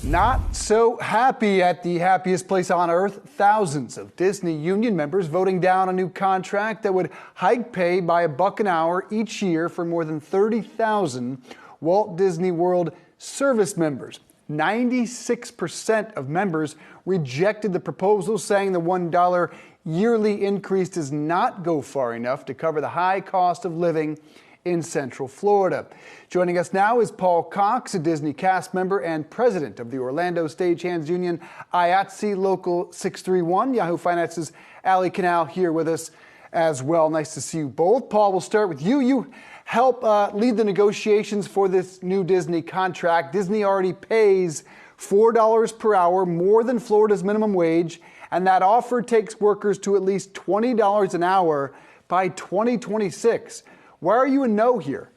Not so happy at the happiest place on earth. Thousands of Disney union members voting down a new contract that would hike pay by $1 an hour each year for more than 30,000 Walt Disney World service members. 96% of members rejected the proposal, saying the $1 yearly increase does not go far enough to cover the high cost of living in Central Florida. Joining us now is Paul Cox, a Disney cast member and president of the Orlando Stagehands Union, IATSE Local 631. Yahoo Finance's Ali Canal here with us as well. Nice to see you both. Paul, we'll start with you. You help lead the negotiations for this new Disney contract. Disney already pays $4 per hour, more than Florida's minimum wage, and that offer takes workers to at least $20 an hour by 2026. Why are you a no here?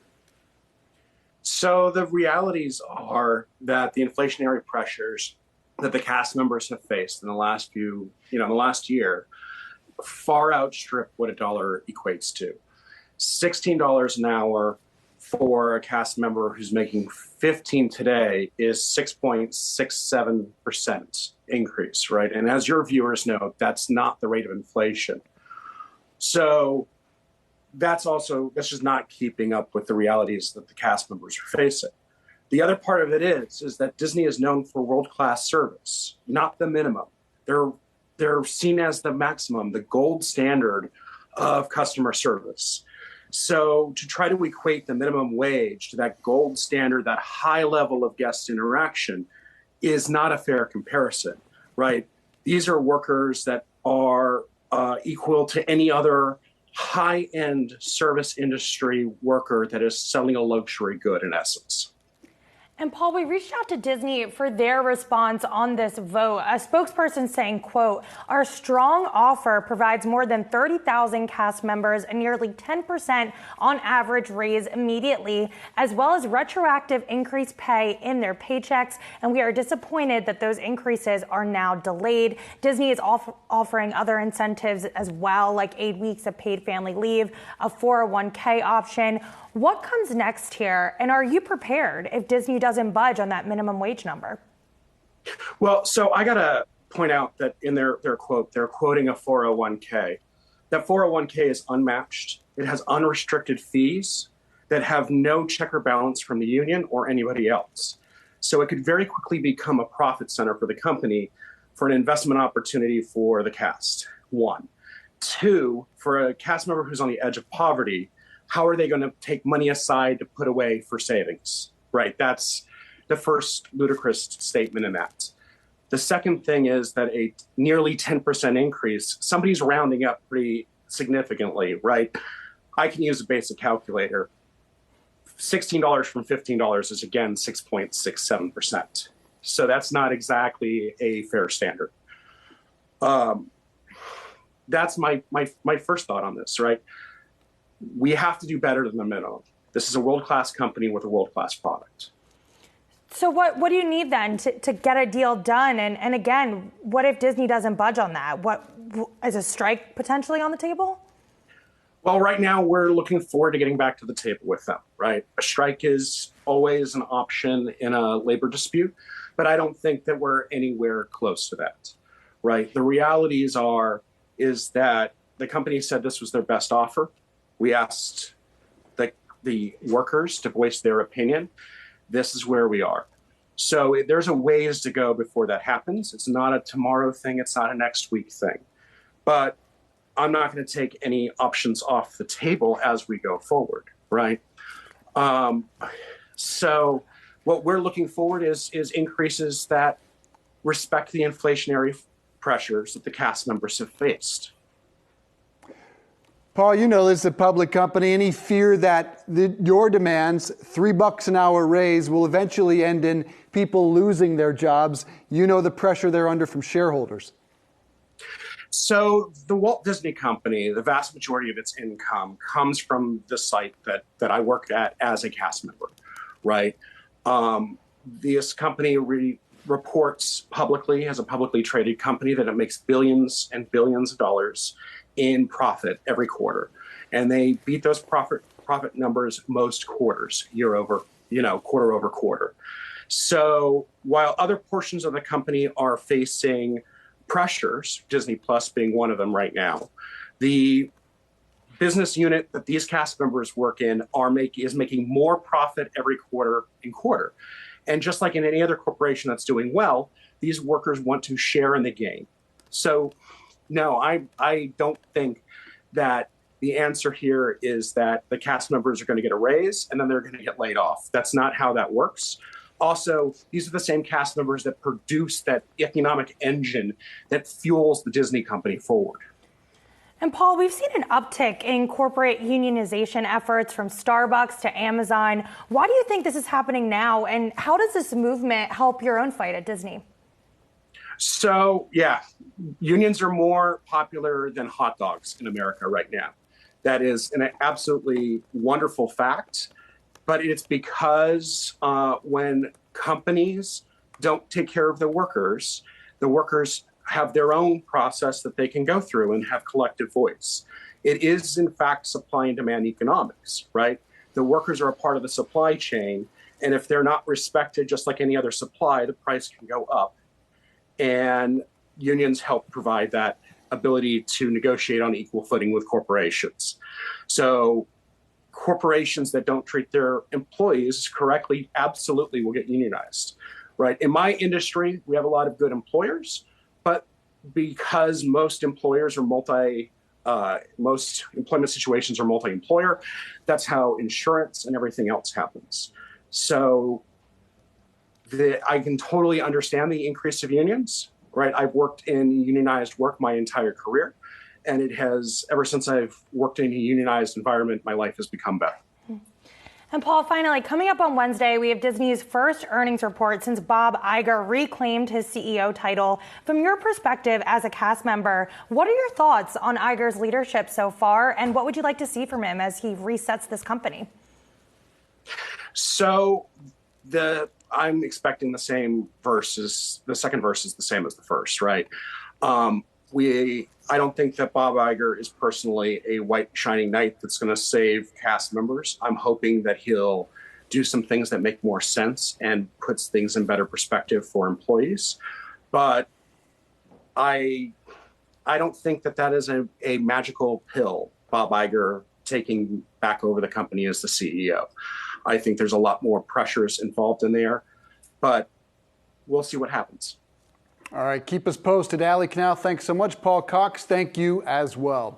So the realities are that the inflationary pressures that the cast members have faced in the last year far outstrip what a dollar equates to. $16 an hour for a cast member who's making $15 today is 6.67% increase, right? And as your viewers know, that's not the rate of inflation. So that's just not keeping up with the realities that the cast members are facing. The other part of it is that Disney is known for world-class service, not the minimum. They're seen as the maximum, the gold standard of customer service. So to try to equate the minimum wage to that gold standard, that high level of guest interaction, is not a fair comparison, right? These are workers that are equal to any other high-end service industry worker that is selling a luxury good, in essence. And Paul, we reached out to Disney for their response on this vote. A spokesperson saying, quote, "Our strong offer provides more than 30,000 cast members a nearly 10% on average raise immediately, as well as retroactive increased pay in their paychecks. And we are disappointed that those increases are now delayed." Disney is offering other incentives as well, like 8 weeks of paid family leave, a 401k option. What comes next here? And are you prepared if Disney doesn't budge on that minimum wage number? Well, so I got to point out that in their quote, they're quoting a 401k. That 401k is unmatched. It has unrestricted fees that have no check or balance from the union or anybody else. So it could very quickly become a profit center for the company, for an investment opportunity for the cast, one. Two, for a cast member who's on the edge of poverty, how are they going to take money aside to put away for savings, right? That's the first ludicrous statement in that. The second thing is that a nearly 10% increase, somebody's rounding up pretty significantly, right? I can use a basic calculator. $16 from $15 is, again, 6.67%. So that's not exactly a fair standard. That's my first thought on this, right? We have to do better than the minimum. This is a world-class company with a world-class product. So what do you need then to get a deal done? And again, what if Disney doesn't budge on that? What is a strike potentially on the table? Well, right now we're looking forward to getting back to the table with them, right? A strike is always an option in a labor dispute, but I don't think that we're anywhere close to that, right? The realities is that the company said this was their best offer. We asked the workers to voice their opinion. This is where we are. So there's a ways to go before that happens. It's not a tomorrow thing. It's not a next week thing. But I'm not going to take any options off the table as we go forward, right? So what we're looking forward is increases that respect the inflationary pressures that the cast members have faced. Paul, you know this is a public company. Any fear that your demands, $3 an hour raise, will eventually end in people losing their jobs? You know the pressure they're under from shareholders. So the Walt Disney Company, the vast majority of its income comes from the site that I work at as a cast member, right? This company reports publicly, as a publicly traded company, that it makes billions and billions of dollars in profit every quarter. And they beat those profit numbers most quarters, quarter over quarter. So while other portions of the company are facing pressures, Disney Plus being one of them right now, the business unit that these cast members work in is making more profit every quarter. And just like in any other corporation that's doing well, these workers want to share in the gain. So no, I don't think that the answer here is that the cast members are going to get a raise and then they're going to get laid off. That's not how that works. Also, these are the same cast members that produce that economic engine that fuels the Disney company forward. And Paul, we've seen an uptick in corporate unionization efforts from Starbucks to Amazon. Why do you think this is happening now? And how does this movement help your own fight at Disney? So, yeah, unions are more popular than hot dogs in America right now. That is an absolutely wonderful fact. But it's because when companies don't take care of the workers have their own process that they can go through and have collective voice. It is, in fact, supply and demand economics, right? The workers are a part of the supply chain. And if they're not respected, just like any other supply, the price can go up. And unions help provide that ability to negotiate on equal footing with corporations. So corporations that don't treat their employees correctly absolutely will get unionized, right? In my industry, we have a lot of good employers, but because most employers are most employment situations are multi-employer, that's how insurance and everything else happens. So I can totally understand the increase of unions, right? I've worked in unionized work my entire career. And it has, ever since I've worked in a unionized environment, my life has become better. And Paul, finally, coming up on Wednesday, we have Disney's first earnings report since Bob Iger reclaimed his CEO title. From your perspective as a cast member, what are your thoughts on Iger's leadership so far? And what would you like to see from him as he resets this company? So I'm expecting the second verse is the same as the first, right? I don't think that Bob Iger is personally a white shining knight that's going to save cast members. I'm hoping that he'll do some things that make more sense and puts things in better perspective for employees. But I don't think that is a magical pill, Bob Iger taking back over the company as the CEO. I think there's a lot more pressures involved in there, but we'll see what happens. All right, keep us posted. Allie Canal, thanks so much. Paul Cox, thank you as well.